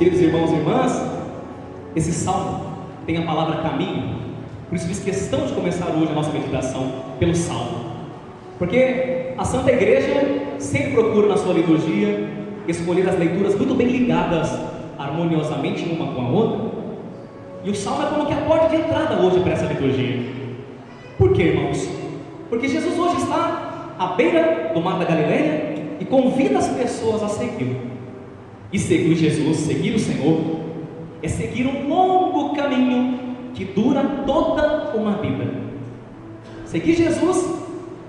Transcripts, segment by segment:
queridos irmãos e irmãs, esse salmo tem a palavra caminho. Por isso fiz questão de começar hoje a nossa meditação pelo salmo, porque a Santa Igreja sempre procura na sua liturgia escolher as leituras muito bem ligadas harmoniosamente uma com a outra, e o salmo é como que a porta de entrada hoje para essa liturgia. Por quê, irmãos? Porque Jesus hoje está à beira do mar da Galileia e convida as pessoas a segui-lo. E seguir Jesus, seguir o Senhor, é seguir um longo caminho que dura toda uma vida. Seguir Jesus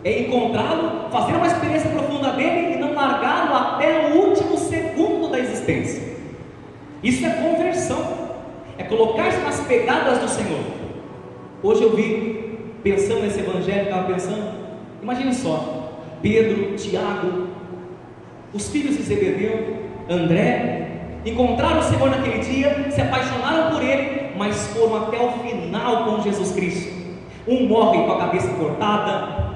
é encontrá-lo, fazer uma experiência profunda dele e não largá-lo até o último segundo da existência. Isso é conversão, é colocar-se nas pegadas do Senhor. Hoje eu vi, pensando nesse evangelho, estava pensando, imagine só, Pedro, Tiago, os filhos de Zebedeu, André, encontraram o Senhor naquele dia, se apaixonaram por Ele, mas foram até o final com Jesus Cristo. Um morre com a cabeça cortada,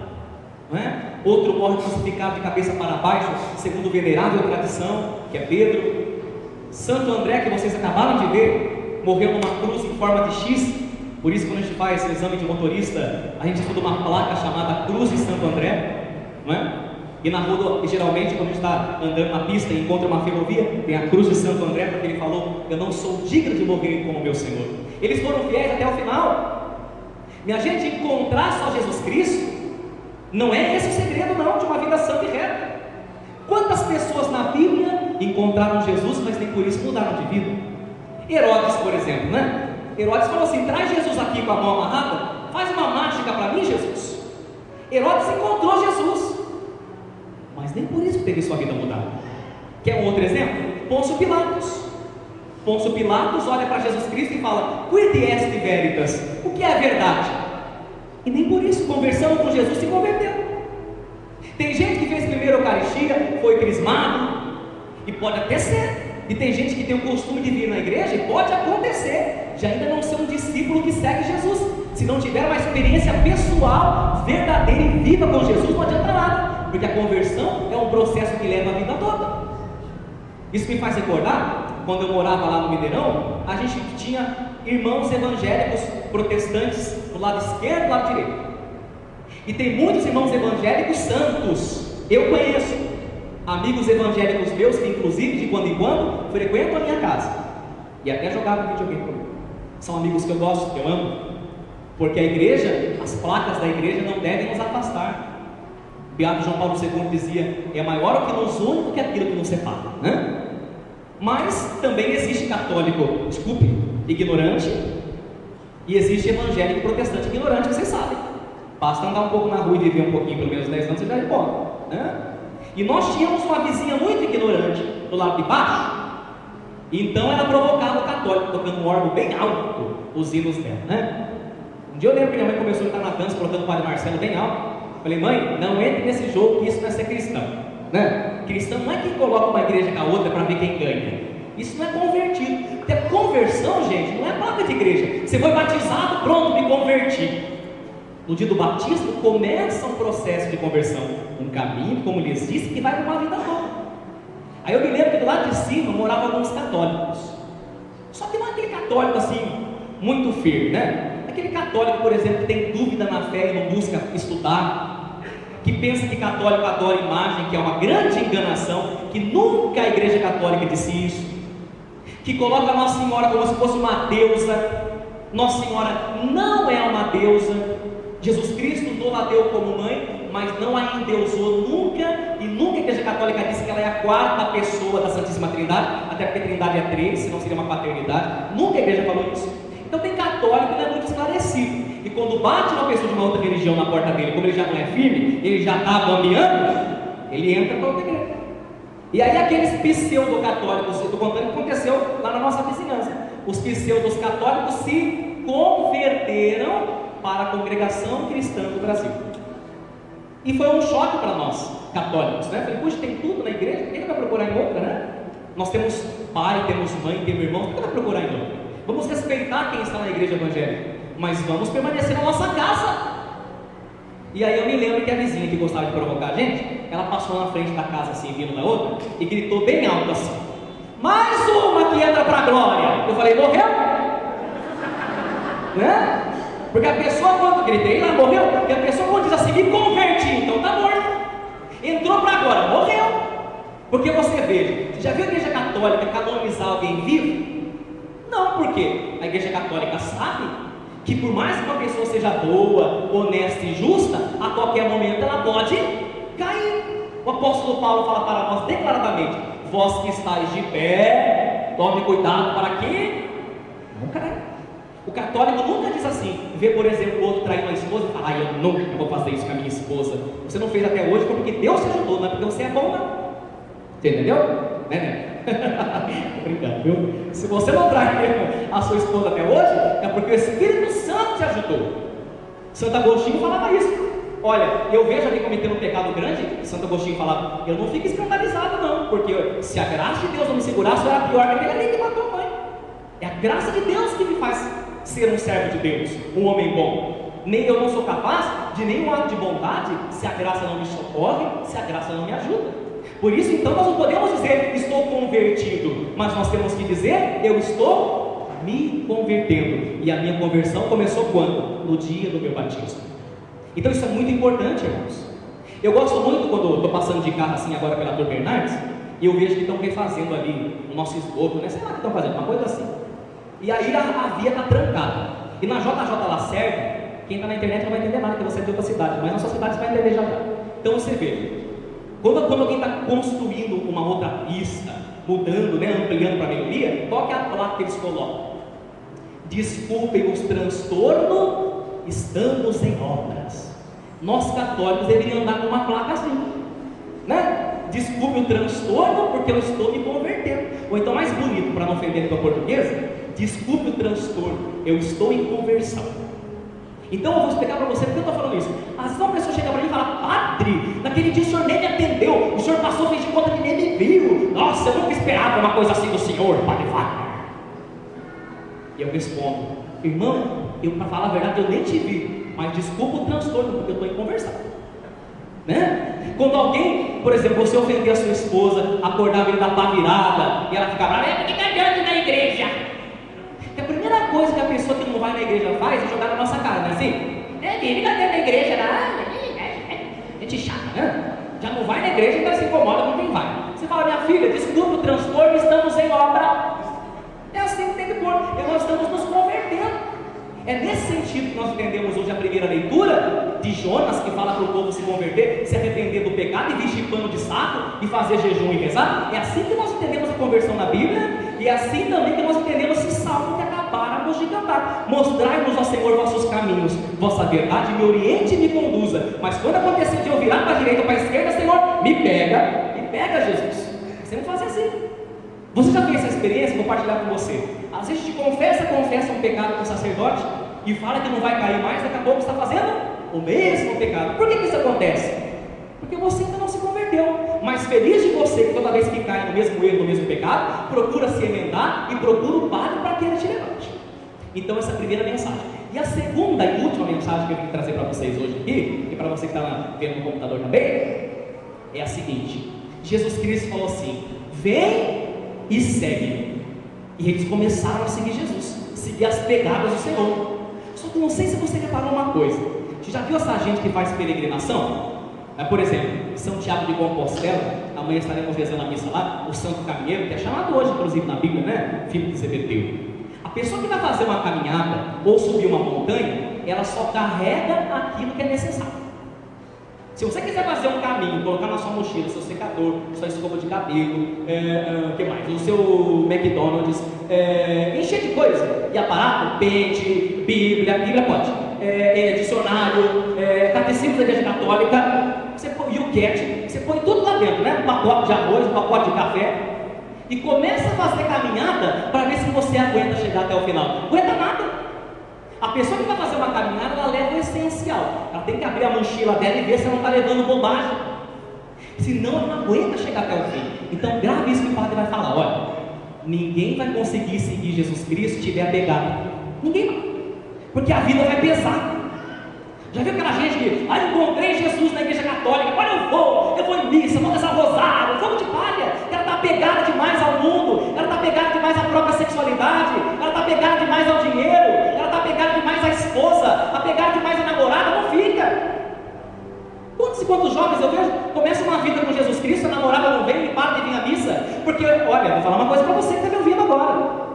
não é? Outro morre crucificado de cabeça para baixo, segundo venerável tradição, que é Pedro. Santo André, que vocês acabaram de ver, morreu numa cruz em forma de X. Por isso, quando a gente faz o exame de motorista, a gente estuda uma placa chamada Cruz de Santo André, não é? E na rua, geralmente, quando a gente está andando na pista e encontra uma ferrovia, tem a cruz de Santo André, porque ele falou: eu não sou digno de morrer como meu Senhor. Eles foram fiéis até o final. Minha gente, encontrar só Jesus Cristo não é esse o segredo não de uma vida santa e reta. Quantas pessoas na Bíblia encontraram Jesus, mas nem por isso mudaram de vida? Herodes, por exemplo, né? Herodes falou assim: traz Jesus aqui com a mão amarrada, faz uma mágica para mim, Jesus. Herodes encontrou Jesus, mas nem por isso teve sua vida mudada. Quer um outro exemplo? Pôncio Pilatos. Pôncio Pilatos olha para Jesus Cristo e fala: quid est veritas? O que é a verdade? E nem por isso, conversando com Jesus, se converteu. Tem gente que fez primeiro a Eucaristia, foi crismado, e pode até ser. E tem gente que tem o costume de vir na igreja, e pode acontecer de ainda não ser um discípulo que segue Jesus. Se não tiver uma experiência pessoal, verdadeira e viva com Jesus, não adianta nada, porque a conversão é um processo que leva a vida toda. Isso me faz recordar, quando eu morava lá no Mineirão, a gente tinha irmãos evangélicos protestantes do lado esquerdo e do lado direito. E tem muitos irmãos evangélicos santos. Eu conheço amigos evangélicos meus que, inclusive, de quando em quando, frequentam a minha casa e até jogaram videogame comigo. São amigos que eu gosto, que eu amo, porque a igreja, as placas da igreja não devem nos afastar. Beato João Paulo II dizia: é maior o que nos une do que aquilo que nos separa, né? Mas também existe católico, desculpe, ignorante, e existe evangélico protestante ignorante, vocês sabem. Basta andar um pouco na rua e viver um pouquinho, pelo menos 10 anos, você já é bom, né? E nós tínhamos uma vizinha muito ignorante do lado de baixo, e então ela provocava o católico, tocando um órgão bem alto, os hinos dela, né? Um dia eu lembro que minha mãe começou a estar na dança, colocando o Padre Marcelo bem alto. Falei: mãe, não entre nesse jogo, que isso não é ser cristão, né? Cristão não é quem coloca uma igreja com a outra para ver quem ganha. Isso não é convertido. Até conversão, gente, não é placa de igreja. Você foi batizado, pronto, me converti. No dia do batismo começa um processo de conversão, um caminho, como lhes disse, que vai para uma vida toda. Aí eu me lembro que do lado de cima moravam alguns católicos. Só que não é aquele católico assim, muito firme, né? Aquele católico, por exemplo, que tem dúvida na fé e não busca estudar, que pensa que católico adora imagem, que é uma grande enganação, que nunca a igreja católica disse isso, que coloca a Nossa Senhora como se fosse uma deusa. Nossa Senhora não é uma deusa. Jesus Cristo não a deu como mãe, mas não a endeusou nunca, e nunca a igreja católica disse que ela é a quarta pessoa da Santíssima Trindade, até porque a Trindade é 3, senão seria uma paternidade. Nunca a igreja falou isso. Então tem católico que não é muito esclarecido, e quando bate uma pessoa de uma outra religião na porta dele, como ele já não é firme, ele já está bambeando, ele entra para outra igreja. E aí aqueles pseudo-católicos, eu estou contando o que aconteceu lá na nossa vizinhança, os pseudos católicos se converteram para a congregação cristã do Brasil. E foi um choque para nós, católicos, né? Falei: puxa, tem tudo na igreja, por que vai procurar em outra, né? Nós temos pai, temos mãe, temos irmãos, por que vai procurar em outra? Vamos respeitar quem está na igreja evangélica, mas vamos permanecer na nossa casa. E aí eu me lembro que a vizinha que gostava de provocar a gente, ela passou na frente da casa assim, vindo da outra, e gritou bem alto assim: mais uma que entra para a glória. Eu falei, morreu? Né? Porque a pessoa, quando gritei lá, morreu. E a pessoa, quando diz assim, me converti, então está morto. Entrou para a glória, morreu. Porque você vê, você já viu a igreja católica canonizar alguém vivo? Não, porque a igreja católica sabe que por mais que uma pessoa seja boa, honesta e justa, a qualquer momento ela pode cair. O apóstolo Paulo fala para nós declaradamente: vós que estáis de pé, tome cuidado para que não caia. O católico nunca diz assim, vê por exemplo o outro trair uma esposa e fala, eu nunca vou fazer isso com a minha esposa. Você não fez até hoje porque Deus te ajudou, não é porque você é bom, não. Você entendeu? Né? Tô brincando, viu? Se você não trai a sua esposa até hoje, é porque o Espírito Santo te ajudou. Santo Agostinho falava isso. Olha, eu vejo alguém cometendo um pecado grande, Santo Agostinho falava, eu não fico escandalizado não, porque se a graça de Deus não me segurasse, eu era pior que aquele ali que matou a mãe. É a graça de Deus que me faz ser um servo de Deus, um homem bom. Nem eu não sou capaz de nenhum ato de bondade, se a graça não me socorre, se a graça não me ajuda. Por isso então nós não podemos dizer estou convertido, mas nós temos que dizer eu estou me convertendo. E a minha conversão começou quando? No dia do meu batismo. Então isso é muito importante, irmãos. Eu gosto muito quando estou passando de carro assim agora pela Dr. Bernardes, e eu vejo que estão refazendo ali o nosso esgoto, né? Sei lá o que estão fazendo, uma coisa assim. E aí a via está trancada. E na JJ Lacerda, quem está na internet não vai entender nada, porque você é de outra cidade, mas na sua cidade você vai entender já. Então você vê, quando alguém está construindo uma outra pista, mudando, né, ampliando para a melhoria, qual que é a placa que eles colocam? Desculpem os transtornos, estamos em obras. Nós católicos deveríamos andar com uma placa assim, né? Desculpe o transtorno, porque eu estou me convertendo. Ou então, mais bonito, para não ofender a língua portuguesa, desculpe o transtorno, eu estou em conversão. Então eu vou explicar para você porque eu estou falando isso. Às vezes uma pessoa chega para mim e fala, padre, naquele dia o senhor nem me atendeu, o senhor passou, fez de conta que nem me viu. Nossa, eu nunca esperava uma coisa assim do senhor, padre Wagner. E eu respondo, irmão, para falar a verdade eu nem te vi, mas desculpa o transtorno, porque eu estou em conversão. Né? Quando alguém, por exemplo, você ofender a sua esposa, acordar ele da pá virada, e ela fica brava, por que está andando na igreja? A primeira coisa que a pessoa que não vai na igreja faz é jogar na nossa cara, não é assim? Fica dentro da igreja, gente chata, né? Já não vai na igreja, então se incomoda com quem vai. Você fala, minha filha, desculpa o transtorno, estamos em obra. É assim que tem que pôr, e nós estamos nos convertendo. É nesse sentido que nós entendemos hoje a primeira leitura de Jonas, que fala para o povo se converter, se arrepender do pecado e vestir pano de saco e fazer jejum e rezar. É assim que nós entendemos a conversão na Bíblia, e é assim também que nós entendemos esse salmo que acabáramos de cantar. Mostrai-nos, ó Senhor, vossos caminhos, vossa verdade me oriente e me conduza. Mas quando acontecer de eu virar para a direita ou para a esquerda, Senhor, me pega, Jesus. Você não faz assim. Você já fez essa experiência? Vou compartilhar com você. Às vezes a gente confessa um pecado com o sacerdote e fala que não vai cair mais, daqui a pouco está fazendo o mesmo pecado. Por que isso acontece? Porque você ainda não se converteu. Mas feliz de você que toda vez que cai no mesmo erro, no mesmo pecado, procura se emendar e procura o padre para que ele te levante. Então essa é a primeira mensagem. E a segunda e última mensagem que eu vim trazer para vocês hoje aqui, e para você que está vendo no computador também, é a seguinte: Jesus Cristo falou assim, vem e segue. E eles começaram a seguir Jesus, seguir as pegadas do Senhor. Só que não sei se você reparou uma coisa. Você já viu essa gente que faz peregrinação? Por exemplo, São Tiago de Compostela, amanhã estaremos rezando a missa lá, o Santo Caminheiro, que é chamado hoje, inclusive na Bíblia, né? Filho de Zebedeu. A pessoa que vai fazer uma caminhada ou subir uma montanha, ela só carrega aquilo que é necessário. Se você quiser fazer um caminho, colocar na sua mochila seu secador, sua escova de cabelo, o que mais? O seu McDonald's, encher de coisa e aparato, pente, Bíblia pode, dicionário, catecismo da Igreja Católica, você põe o cat, você põe tudo lá dentro, né? Um pacote de arroz, um pacote de café, e começa a fazer caminhada para ver se você aguenta chegar até o final. Não aguenta nada. A pessoa que vai fazer uma caminhada, ela leva o essencial. Ela tem que abrir a mochila dela e ver se ela não está levando bobagem. Senão ela não aguenta chegar até o fim. Então grave isso que o padre vai falar. Olha, ninguém vai conseguir seguir Jesus Cristo se tiver apegado. Ninguém vai. Porque a vida vai pesar. Já viu aquela gente que, eu encontrei Jesus na igreja católica, agora eu vou em missa, vou rezar rosário, fogo de palha. Ela está apegada demais ao mundo, jovens eu vejo, começam uma vida com Jesus Cristo, a namorada não vem e para de vir à missa, porque, olha, vou falar uma coisa para você que está me ouvindo agora.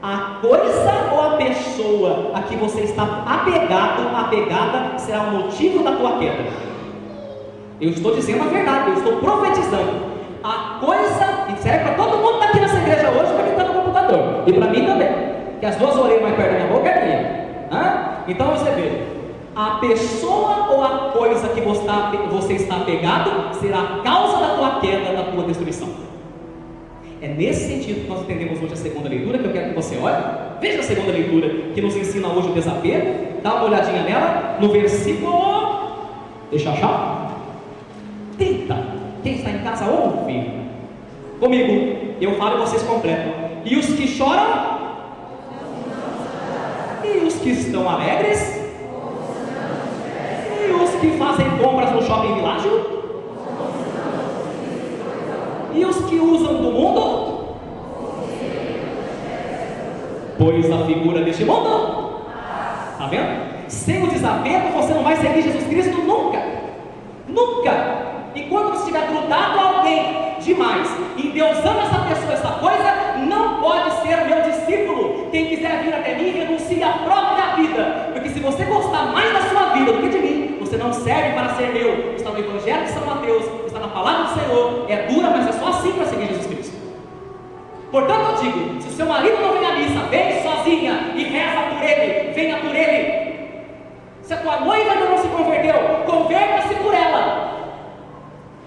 A coisa ou a pessoa a que você está apegado, apegada, será o motivo da tua queda. Eu estou dizendo a verdade, eu estou profetizando. A coisa, e serve para todo mundo que está aqui nessa igreja hoje, para quem está no computador, e para mim também, que as duas orelhas mais perto da minha boca é minha. Então você vê, a pessoa ou a coisa que você está apegado será a causa da tua queda, da tua destruição. É nesse sentido que nós entendemos hoje a segunda leitura, que eu quero que você olhe. Veja a segunda leitura, que nos ensina hoje o desapego. Dá uma olhadinha nela, no versículo, deixa eu achar, 30. Quem está em casa ouve comigo, eu falo e vocês completam. E os que choram, e os que estão alegres, e os que fazem compras no shopping village, e os que usam do mundo, pois a figura deste mundo, está vendo? Sem o desapego você não vai seguir Jesus Cristo nunca, nunca. E quando você estiver grudado a alguém demais, endeusando essa pessoa, essa coisa, não pode ser meu discípulo. Quem quiser vir até mim, renuncie à própria vida, porque se você gostar mais da sua vida do que de mim, você não serve para ser meu. Está no Evangelho de São Mateus, está na palavra do Senhor, é dura, mas é só assim para seguir Jesus Cristo. Portanto eu digo, se o seu marido não vem à missa, vem sozinha e reza por ele, venha por ele. Se a tua noiva ainda não se converteu, converta-se por ela.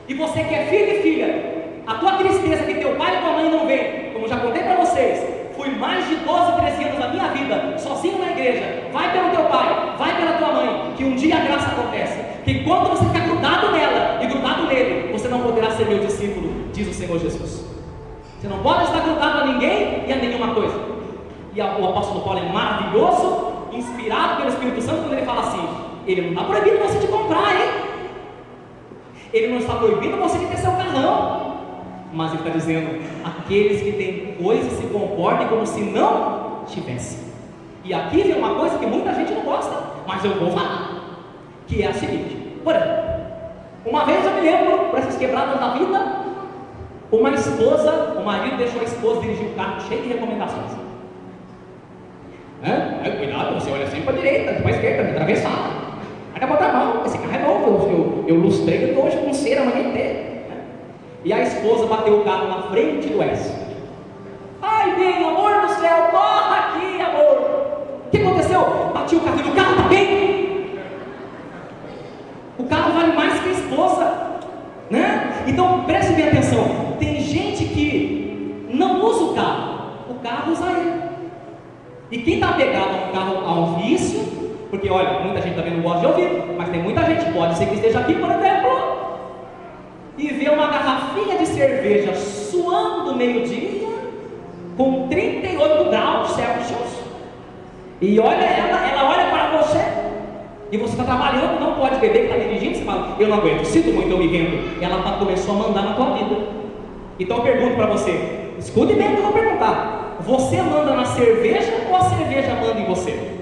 E você que é filho e filha, a tua tristeza que teu pai e tua mãe não vêm, como já contei para vocês, fui mais de 12, 13 anos da minha vida, sozinho na igreja, vai pelo teu pai, vai pela tua mãe, que um dia a graça acontece, que quando você ficar grudado nela e grudado nele, você não poderá ser meu discípulo, diz o Senhor Jesus. Você não pode estar grudado a ninguém e a nenhuma coisa. E o apóstolo Paulo é maravilhoso, inspirado pelo Espírito Santo, quando ele fala assim, ele não está proibindo você de comprar, hein? Ele não está proibindo você de ter seu carrão, mas ele está dizendo, aqueles que têm coisas se comportem como se não tivessem. E aqui vem uma coisa que muita gente não gosta, mas eu vou falar, que é a seguinte. Por exemplo, uma vez eu me lembro, por essas quebradas da vida, uma esposa, o marido deixou a esposa dirigir um carro cheio de recomendações. Cuidado, você olha sempre para a direita, para a esquerda, me atravessar. Aí botar a mão, esse carro é novo, eu lustrei ele hoje com cera a manhã inteira. E a esposa bateu o carro na frente do Écio. Ai, bem, amor do céu, corra aqui, amor. O que aconteceu? Bati o carro e o carro está bem. O carro vale mais que a esposa, né? Então preste bem atenção. Tem gente que não usa o carro usa ele. E quem está apegado a um carro, a um vício, porque olha, muita gente também não gosta de ouvir, mas tem muita gente, pode ser que esteja aqui, por exemplo, e vê uma garrafinha de cerveja suando meio-dia, com 38 graus Celsius, e olha ela olha para você, e você está trabalhando, não pode beber, que está dirigindo, você fala, eu não aguento, sinto muito, eu me rendo. Ela começou a mandar na tua vida. Então eu pergunto para você, escute bem o que eu vou perguntar, você manda na cerveja ou a cerveja manda em você?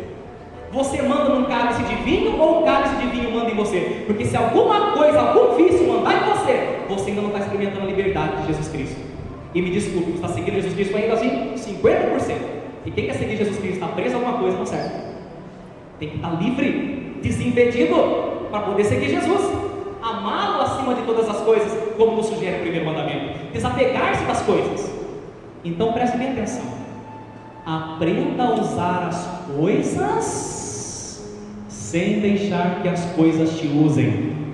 Você manda num cálice de vinho ou um cálice de vinho manda em você? Porque se alguma coisa, algum vício mandar em você, você ainda não está experimentando a liberdade de Jesus Cristo. E me desculpe, você está seguindo Jesus Cristo ainda assim? 50%. E quem quer seguir Jesus Cristo está preso a alguma coisa, não serve. Tem que estar livre, desimpedido, para poder seguir Jesus. Amá-lo acima de todas as coisas, como nos sugere o primeiro mandamento. Desapegar-se das coisas. Então preste bem atenção. Aprenda a usar as coisas sem deixar que as coisas te usem.